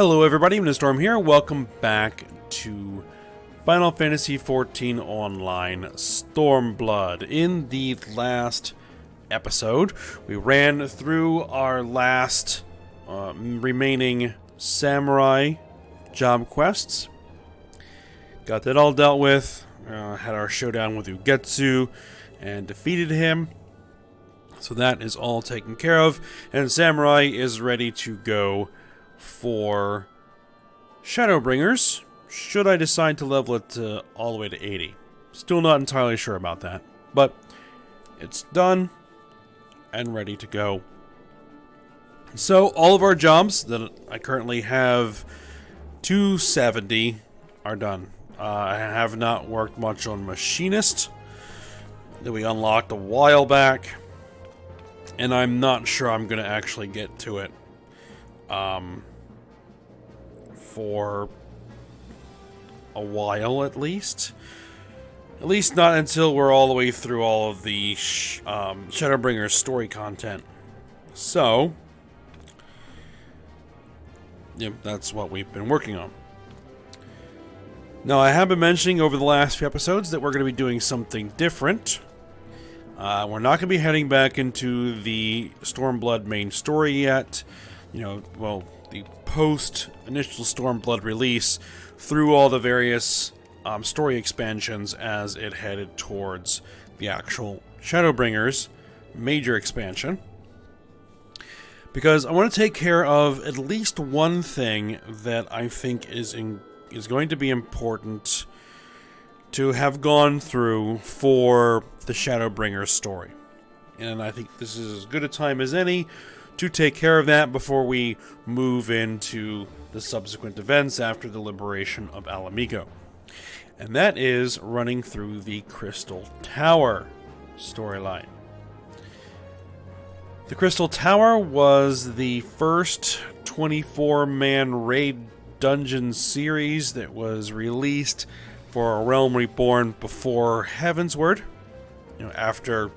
Hello everybody, I'm Storm here. Welcome back to Final Fantasy XIV Online Stormblood. In the last episode, we ran through our last remaining samurai job quests. Got that all dealt with, had our showdown with Ugetsu and defeated him. So that is all taken care of, and Samurai is ready to go for Shadowbringers, should I decide to level it all the way to 80. Still not entirely sure about that, but it's done and ready to go. So all of our jobs that I currently have 270 are done. I have not worked much on Machinist that we unlocked a while back, and I'm not sure I'm going to actually get to it for a while at least. At least not until we're all the way through all of the Shadowbringers story content. So, yep, that's what we've been working on. Now, I have been mentioning over the last few episodes that we're going to be doing something different. We're not going to be heading back into the Stormblood main story yet. The post-initial Stormblood release through all the various story expansions as it headed towards the actual Shadowbringers major expansion. Because I want to take care of at least one thing that I think is going to be important to have gone through for the Shadowbringers story. And I think this is as good a time as any to take care of that before we move into the subsequent events after the liberation of Alamigo. And that is running through the Crystal Tower storyline. The Crystal Tower was the first 24-man raid dungeon series that was released for A Realm Reborn before Heavensward. After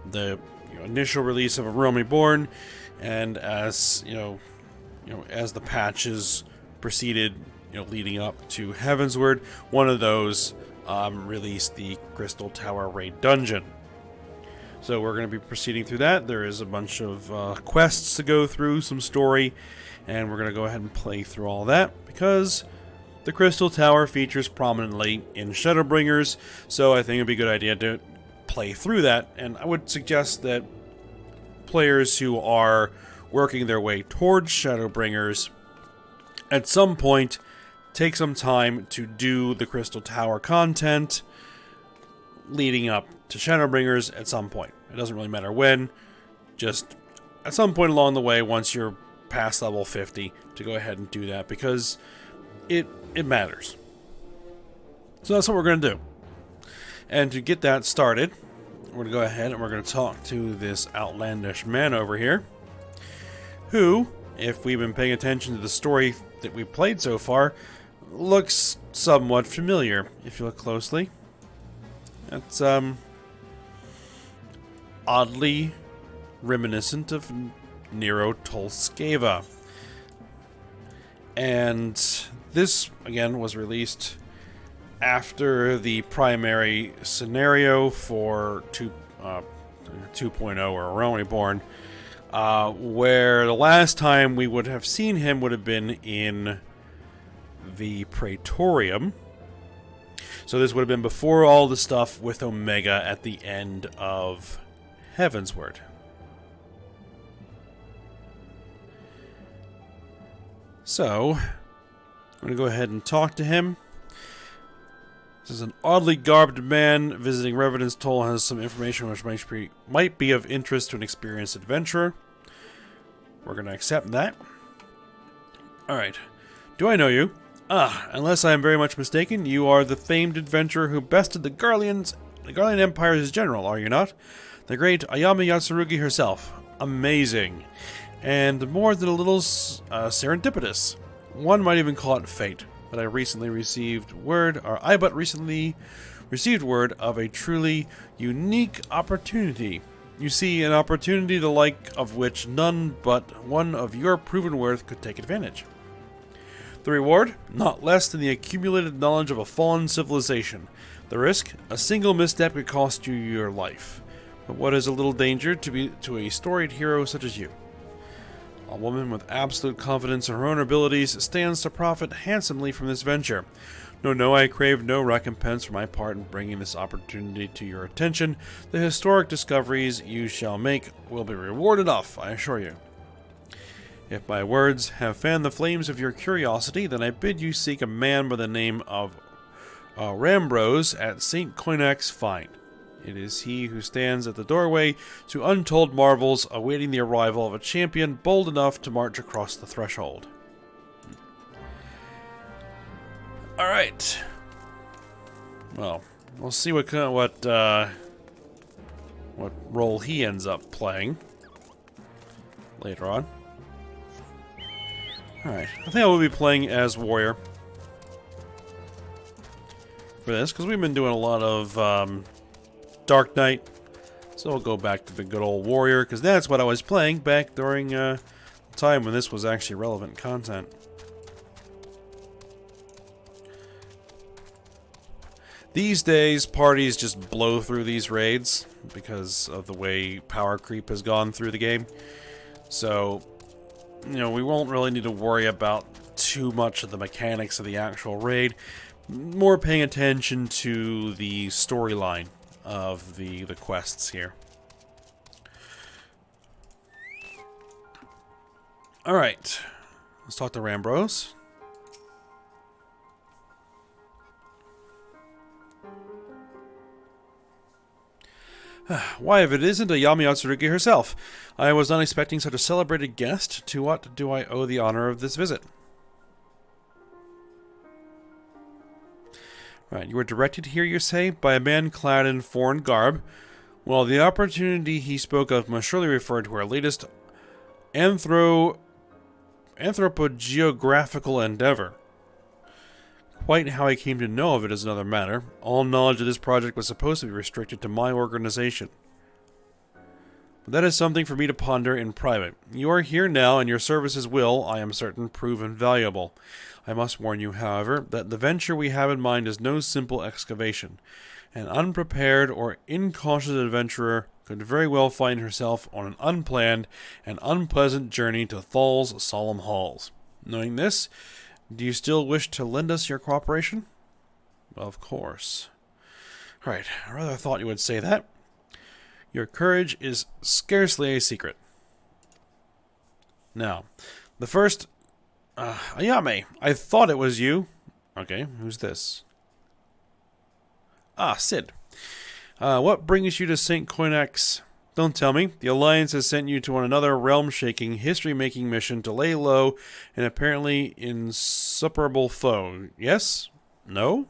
the initial release of A Realm Reborn, and as as the patches proceeded, leading up to Heavensward, one of those released the Crystal Tower raid dungeon. So we're going to be proceeding through that. There is a bunch of quests to go through, some story, and we're going to go ahead and play through all that because the Crystal Tower features prominently in Shadowbringers. So I think it'd be a good idea to play through that, and I would suggest that players who are working their way towards Shadowbringers at some point take some time to do the Crystal Tower content leading up to Shadowbringers at some point. It doesn't really matter when, just at some point along the way once you're past level 50 to go ahead and do that because it matters. So that's what we're going to do. And to get that started, we're going to go ahead and we're going to talk to this outlandish man over here, who, if we've been paying attention to the story that we've played so far, looks somewhat familiar, if you look closely. That's, oddly reminiscent of Nero Tolskeva. And this, again, was released after the primary scenario for 2.0 or A Realm Reborn, where the last time we would have seen him would have been in the Praetorium. So this would have been before all the stuff with Omega at the end of Heavensward. So, I'm going to go ahead and talk to him. This is an oddly garbed man visiting Revenant's Toll, has some information which might be of interest to an experienced adventurer. We're going to accept that. Alright. Do I know you? Unless I am very much mistaken, you are the famed adventurer who bested the Garlean Empire's general, are you not? The great Ayame Yatsurugi herself. Amazing. And more than a little serendipitous. One might even call it fate. But I but recently received word of a truly unique opportunity. You see, an opportunity the like of which none but one of your proven worth could take advantage. The reward? Not less than the accumulated knowledge of a fallen civilization. The risk? A single misstep could cost you your life. But what is a little danger to a storied hero such as you? A woman with absolute confidence in her own abilities stands to profit handsomely from this venture. No, I crave no recompense for my part in bringing this opportunity to your attention. The historic discoveries you shall make will be reward enough, I assure you. If my words have fanned the flames of your curiosity, then I bid you seek a man by the name of Rambros at St. Coinac's Find. It is he who stands at the doorway to untold marvels, awaiting the arrival of a champion bold enough to march across the threshold. Alright. Well, we'll see what role he ends up playing later on. Alright, I think I will be playing as Warrior for this, because we've been doing a lot of Dark Knight, so we'll go back to the good old Warrior, because that's what I was playing back during the time when this was actually relevant content. These days, parties just blow through these raids because of the way power creep has gone through the game. So, you know, we won't really need to worry about too much of the mechanics of the actual raid. More paying attention to the storyline of the quests here. Alright, let's talk to Rambros. Why, if it isn't Ayami Otsurugi herself. I was not expecting such a celebrated guest. To what do I owe the honor of this visit? Right, you were directed here, you say, by a man clad in foreign garb. Well, the opportunity he spoke of must surely refer to our latest anthropogeographical endeavor. Quite how I came to know of it is another matter. All knowledge of this project was supposed to be restricted to my organization. But that is something for me to ponder in private. You are here now, and your services will, I am certain, prove invaluable. I must warn you, however, that the venture we have in mind is no simple excavation. An unprepared or incautious adventurer could very well find herself on an unplanned and unpleasant journey to Thal's solemn halls. Knowing this, do you still wish to lend us your cooperation? Well, of course. Right, I rather thought you would say that. Your courage is scarcely a secret. Now, the first... Ayame, I thought it was you. Okay, who's this? Ah, Sid. What brings you to St. Coinac's? Don't tell me. The Alliance has sent you to another realm-shaking, history-making mission to lay low an apparently insuperable foe. Yes? No?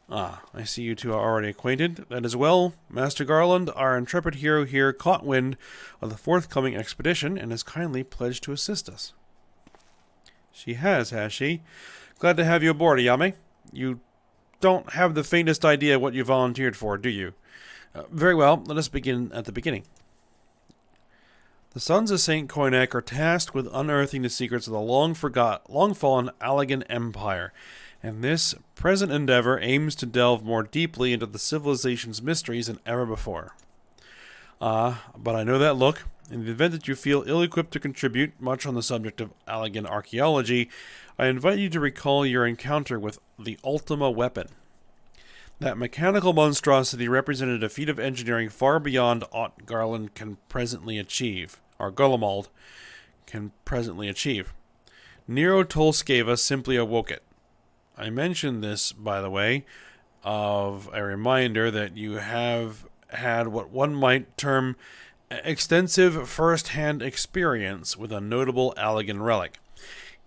Ah, I see you two are already acquainted. That is well. Master Garland, our intrepid hero here, caught wind of the forthcoming expedition and has kindly pledged to assist us. She has she? Glad to have you aboard, Ayame. You don't have the faintest idea what you volunteered for, do you? Very well, let us begin at the beginning. The Sons of St. Coinac are tasked with unearthing the secrets of the long-fallen Allegan Empire, and this present endeavor aims to delve more deeply into the civilization's mysteries than ever before. But I know that look. In the event that you feel ill-equipped to contribute much on the subject of Allegan archaeology, I invite you to recall your encounter with the Ultima weapon. That mechanical monstrosity represented a feat of engineering far beyond aught Garland can presently achieve, or Gullimold can presently achieve. Nero Tolskeva simply awoke it. I mention this, by the way, of a reminder that you have had what one might term extensive first-hand experience with a notable Allegan relic.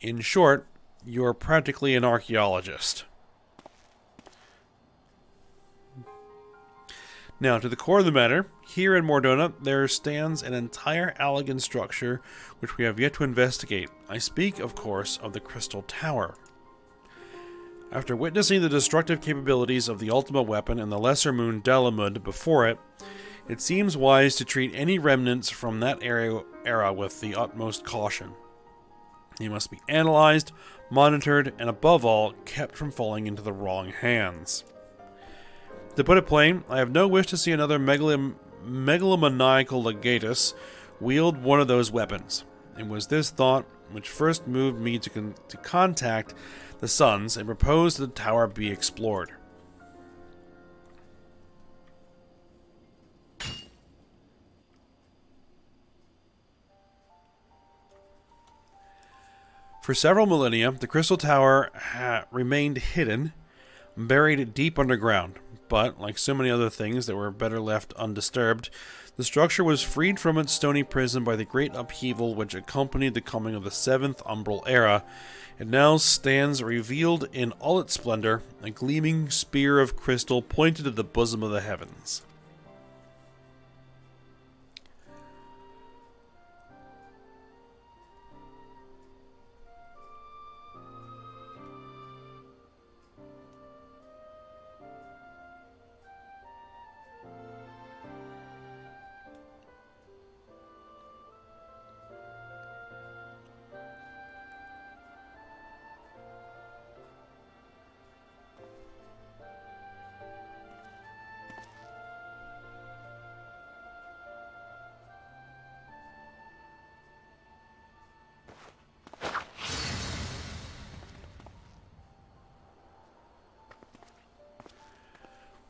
In short, you're practically an archaeologist. Now, to the core of the matter, here in Mordona, there stands an entire Allegan structure which we have yet to investigate. I speak, of course, of the Crystal Tower. After witnessing the destructive capabilities of the Ultima weapon and the lesser moon Dalamud before it, it seems wise to treat any remnants from that era with the utmost caution. He must be analyzed, monitored, and above all, kept from falling into the wrong hands. To put it plain, I have no wish to see another megalomaniacal legatus wield one of those weapons. It was this thought which first moved me to contact the Sons and propose that the tower be explored. For several millennia, the Crystal Tower remained hidden, buried deep underground, but, like so many other things that were better left undisturbed, the structure was freed from its stony prison by the great upheaval which accompanied the coming of the Seventh Umbral Era. It now stands revealed in all its splendor, a gleaming spear of crystal pointed at the bosom of the heavens.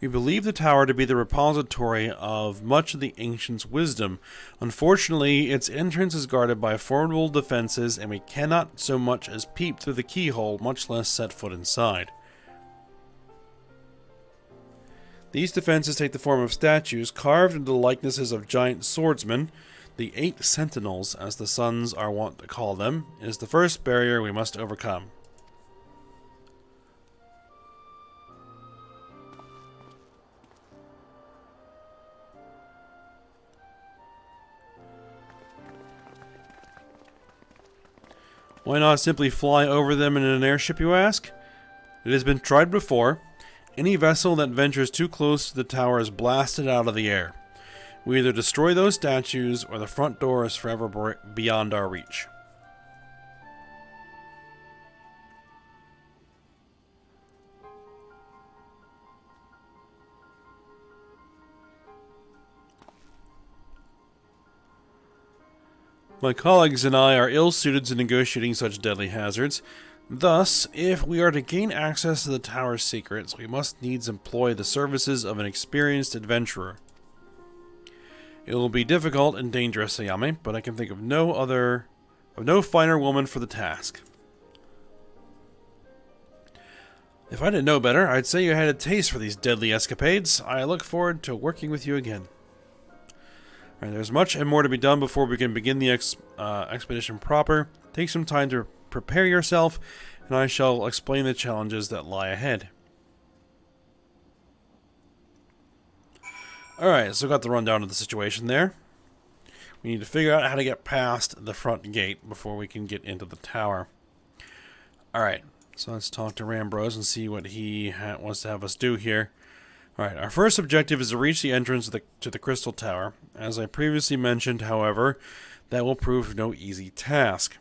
We believe the tower to be the repository of much of the ancients' wisdom. Unfortunately, its entrance is guarded by formidable defenses, and we cannot so much as peep through the keyhole, much less set foot inside. These defenses take the form of statues carved into the likenesses of giant swordsmen. The 8 sentinels, as the Sons are wont to call them, is the first barrier we must overcome. Why not simply fly over them in an airship, you ask? It has been tried before. Any vessel that ventures too close to the tower is blasted out of the air. We either destroy those statues, or the front door is forever beyond our reach. My colleagues and I are ill-suited to negotiating such deadly hazards. Thus, if we are to gain access to the tower's secrets, we must needs employ the services of an experienced adventurer. It will be difficult and dangerous, Ayame, but I can think of no finer woman for the task. If I didn't know better, I'd say you had a taste for these deadly escapades. I look forward to working with you again. Alright, there's much and more to be done before we can begin the expedition proper. Take some time to prepare yourself, and I shall explain the challenges that lie ahead. Alright, so got the rundown of the situation there. We need to figure out how to get past the front gate before we can get into the tower. Alright, so let's talk to Rambros and see what he wants to have us do here. Alright, our first objective is to reach the entrance to the Crystal Tower. As I previously mentioned, however, that will prove no easy task.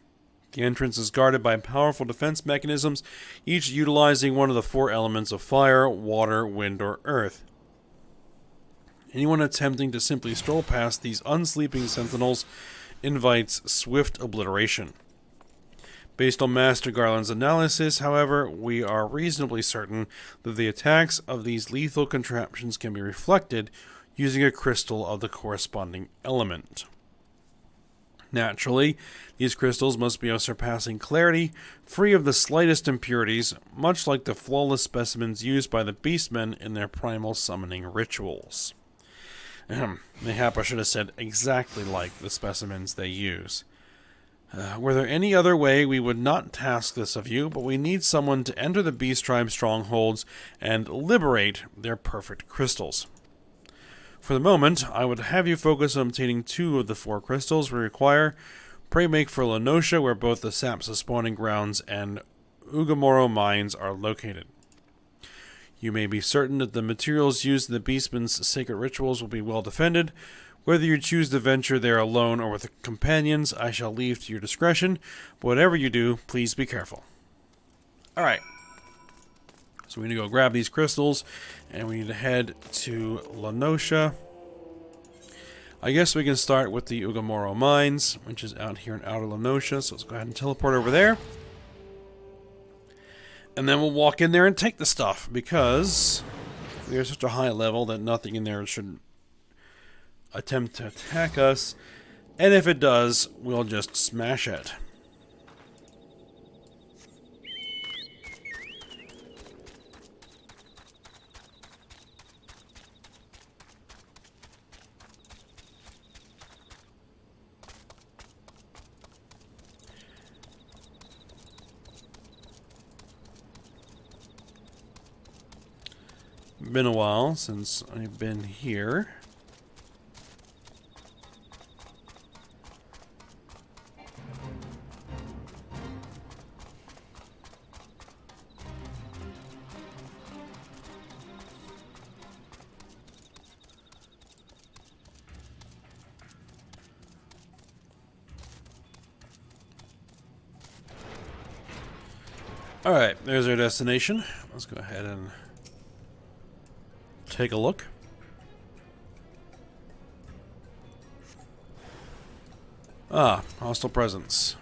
The entrance is guarded by powerful defense mechanisms, each utilizing one of the 4 elements of fire, water, wind, or earth. Anyone attempting to simply stroll past these unsleeping sentinels invites swift obliteration. Based on Master Garland's analysis, however, we are reasonably certain that the attacks of these lethal contraptions can be reflected using a crystal of the corresponding element. Naturally, these crystals must be of surpassing clarity, free of the slightest impurities, much like the flawless specimens used by the Beastmen in their primal summoning rituals. Mayhap I should have said exactly like the specimens they use. Were there any other way, we would not task this of you, but we need someone to enter the Beast Tribe strongholds and liberate their perfect crystals. For the moment, I would have you focus on obtaining 2 of the 4 crystals we require. Pray make for Lenosha, where both the Sapsa spawning grounds and Ugamoro mines are located. You may be certain that the materials used in the Beastmen's sacred rituals will be well defended. Whether you choose to venture there alone or with companions, I shall leave to your discretion. But whatever you do, please be careful. Alright. So we need to go grab these crystals, and we need to head to La Noscia. I guess we can start with the Ugamoro Mines, which is out here in Outer La Noscia. So let's go ahead and teleport over there. And then we'll walk in there and take the stuff, because we are such a high level that nothing in there should attempt to attack us. And if it does, we'll just smash it. Been a while since I've been here. Alright, there's our destination. Let's go ahead and take a look. Ah, hostile presence.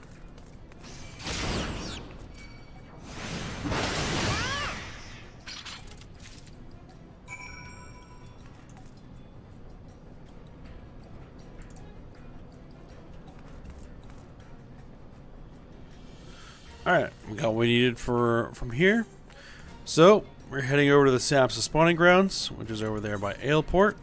Alright, we got what we needed from here. So, we're heading over to the Sapsa spawning grounds, which is over there by Aleport.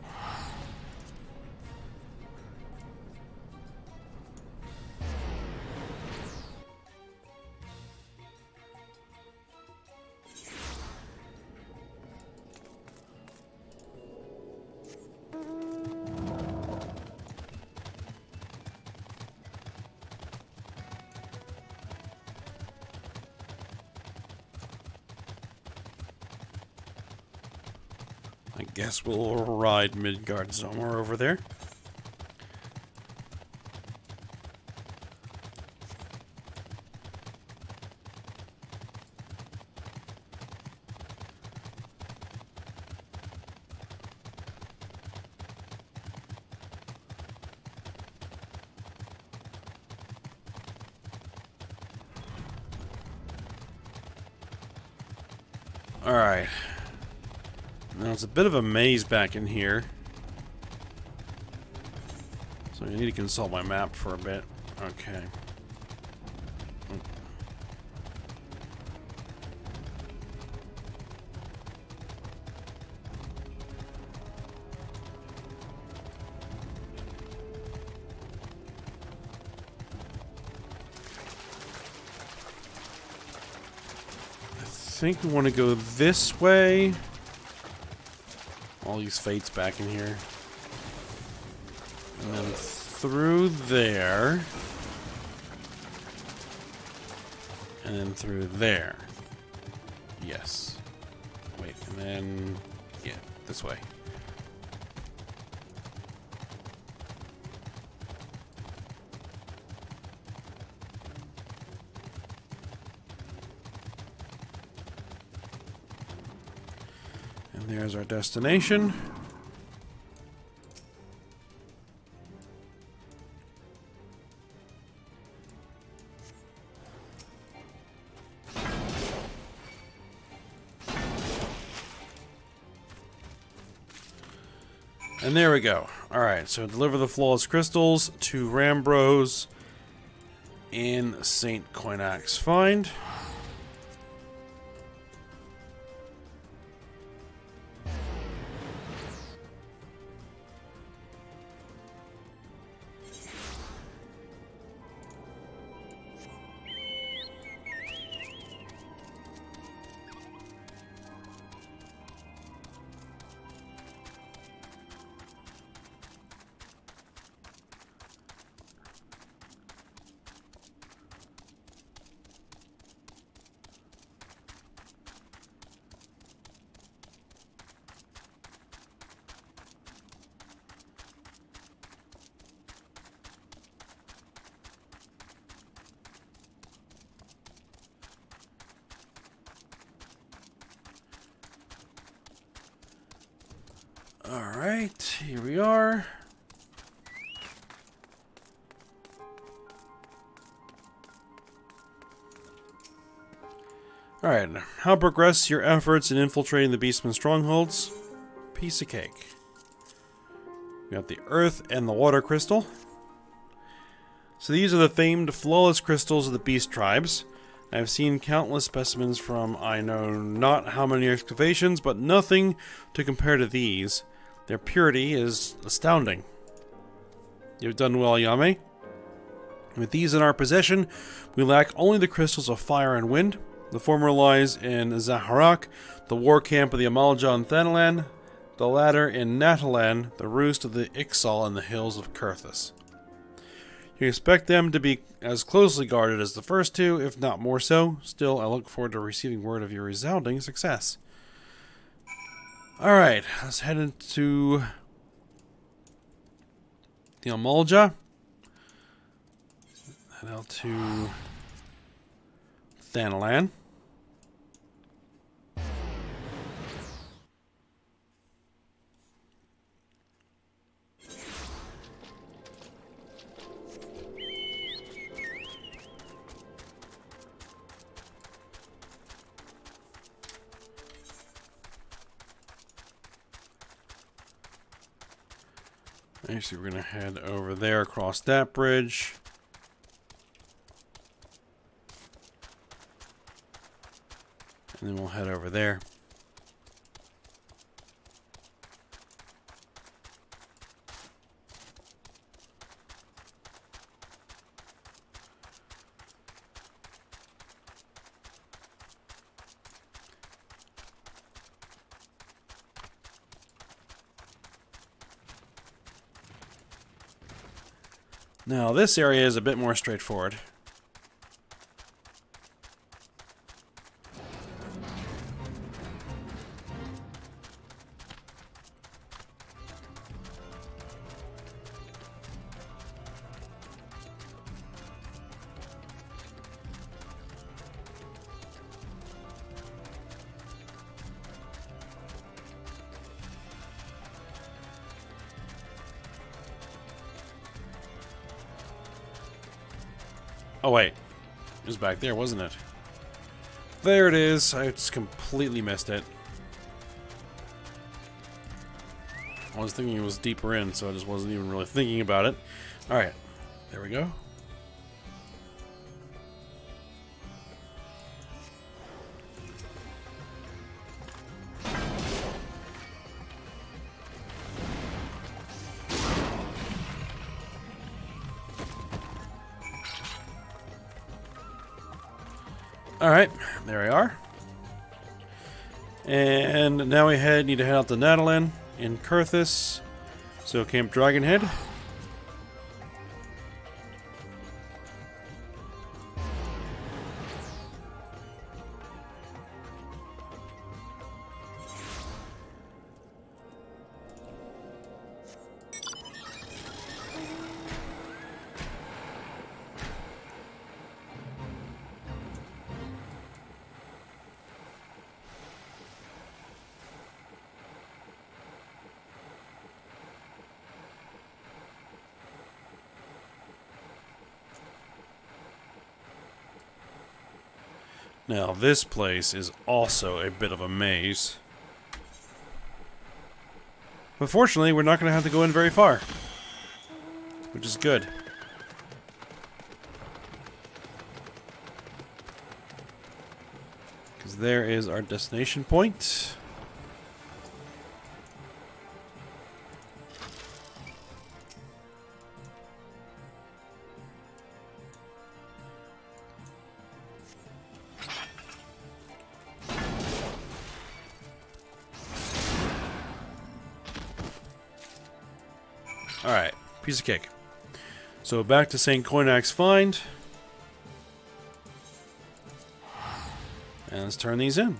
I guess we'll ride Midgard somewhere over there. All right. Now it's a bit of a maze back in here. So I need to consult my map for a bit. Okay. I think we want to go this way. All these fates back in here. And then through there. And then through there. Yes. Wait, and then... yeah, this way. And there's our destination. And there we go. Alright, so deliver the flawless crystals to Rambros in St. Coinax Find. Alright, here we are. Alright, how progress your efforts in infiltrating the Beastman's strongholds? Piece of cake. We got the Earth and the Water Crystal. So these are the famed flawless crystals of the Beast tribes. I've seen countless specimens from I know not how many excavations, but nothing to compare to these. Their purity is astounding. You've done well, Yame. With these in our possession, we lack only the crystals of fire and wind. The former lies in Zaharak, the war camp of the Amalja and Thanalan. The latter in Natalan, the roost of the Ixal in the hills of Kurthus. You expect them to be as closely guarded as the first two, if not more so. Still, I look forward to receiving word of your resounding success. Alright, let's head into the Amalja. Head out to Thanalan. Actually, we're going to head over there across that bridge. And then we'll head over there. Now, this area is a bit more straightforward. Oh wait, it was back there, wasn't it? There it is. I just completely missed it. I was thinking it was deeper in, so I just wasn't even really thinking about it. Alright, there we go. Alright, there we are. And now we need to head out to Natalan in Kurthus. So Camp Dragonhead. Now, this place is also a bit of a maze. But fortunately, we're not going to have to go in very far. Which is good. Because there is our destination point. Alright, piece of cake. So back to St. Coinac's Find. And let's turn these in.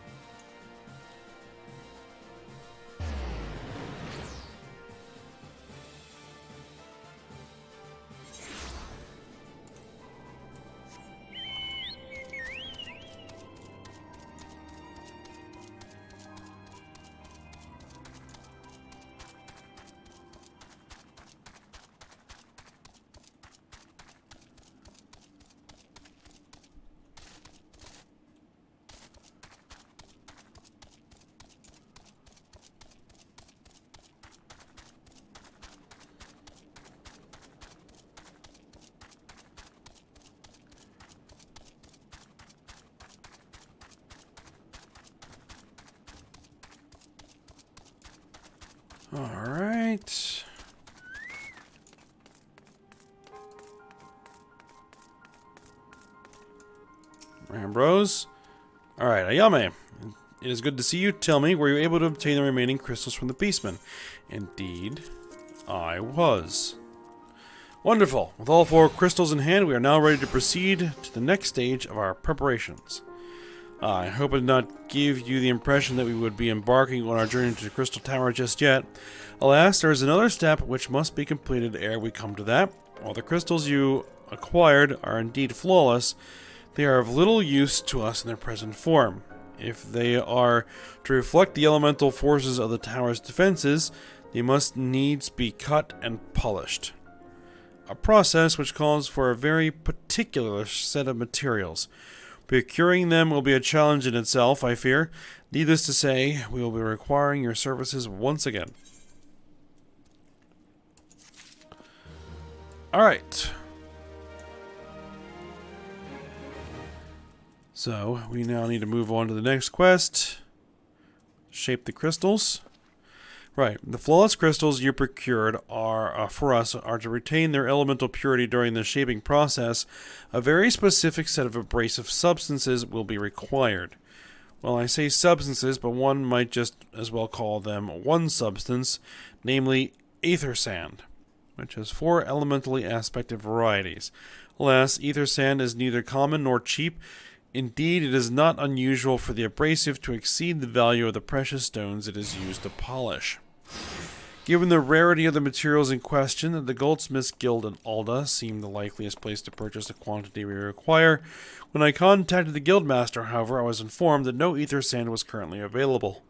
Alright. Ambrose. Alright, Ayame. It is good to see you. Tell me, were you able to obtain the remaining crystals from the Beastman? Indeed, I was. Wonderful. With all 4 crystals in hand, we are now ready to proceed to the next stage of our preparations. I hope I did not give you the impression that we would be embarking on our journey to the Crystal Tower just yet. Alas, there is another step which must be completed ere we come to that. While the crystals you acquired are indeed flawless, they are of little use to us in their present form. If they are to reflect the elemental forces of the tower's defenses, they must needs be cut and polished. A process which calls for a very particular set of materials. Procuring them will be a challenge in itself, I fear. Needless to say, we will be requiring your services once again. Alright. So, we now need to move on to the next quest. Shape the crystals. Right, the flawless crystals you procured are, for us, are to retain their elemental purity during the shaping process. A very specific set of abrasive substances will be required. Well, I say substances, but one might just as well call them one substance, namely aether sand, which has 4 elementally aspected varieties. Alas, aether sand is neither common nor cheap. Indeed, it is not unusual for the abrasive to exceed the value of the precious stones it is used to polish. Given the rarity of the materials in question, the Goldsmiths Guild in Alda seemed the likeliest place to purchase the quantity we require. When I contacted the Guildmaster, however, I was informed that no aether sand was currently available.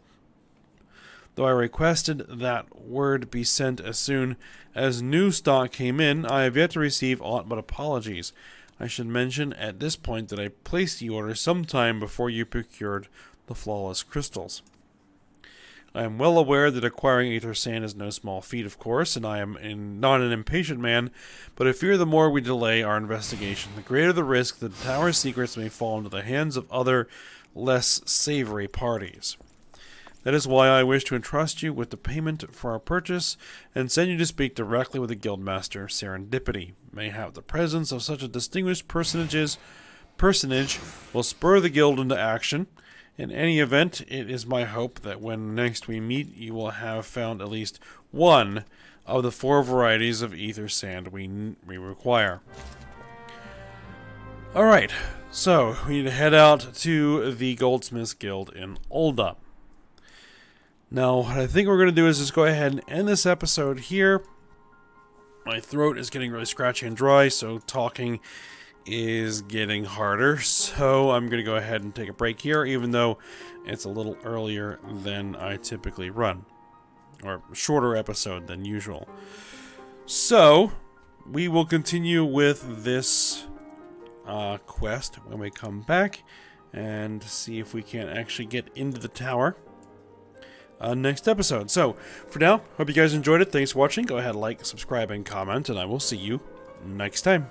Though I requested that word be sent as soon as new stock came in, I have yet to receive aught but apologies. I should mention at this point that I placed the order sometime before you procured the flawless crystals. I am well aware that acquiring aether sand is no small feat, of course, and I am not an impatient man, but I fear the more we delay our investigation, the greater the risk that the tower's secrets may fall into the hands of other, less savory parties. That is why I wish to entrust you with the payment for our purchase, and send you to speak directly with the Guildmaster. Serendipity. Mayhap the presence of such a distinguished personage will spur the Guild into action. In any event, it is my hope that when next we meet, you will have found at least one of the 4 varieties of aether sand we require. Alright, so we need to head out to the Goldsmiths Guild in Alda. Now, what I think we're going to do is just go ahead and end this episode here. My throat is getting really scratchy and dry, so talking is getting harder. So I'm going to go ahead and take a break here, even though it's a little earlier than I typically run. Or a shorter episode than usual. So, we will continue with this quest when we come back and see if we can actually get into the tower. Next episode. So, for now, hope you guys enjoyed it. Thanks for watching. Go ahead, like, subscribe, and comment, and I will see you next time.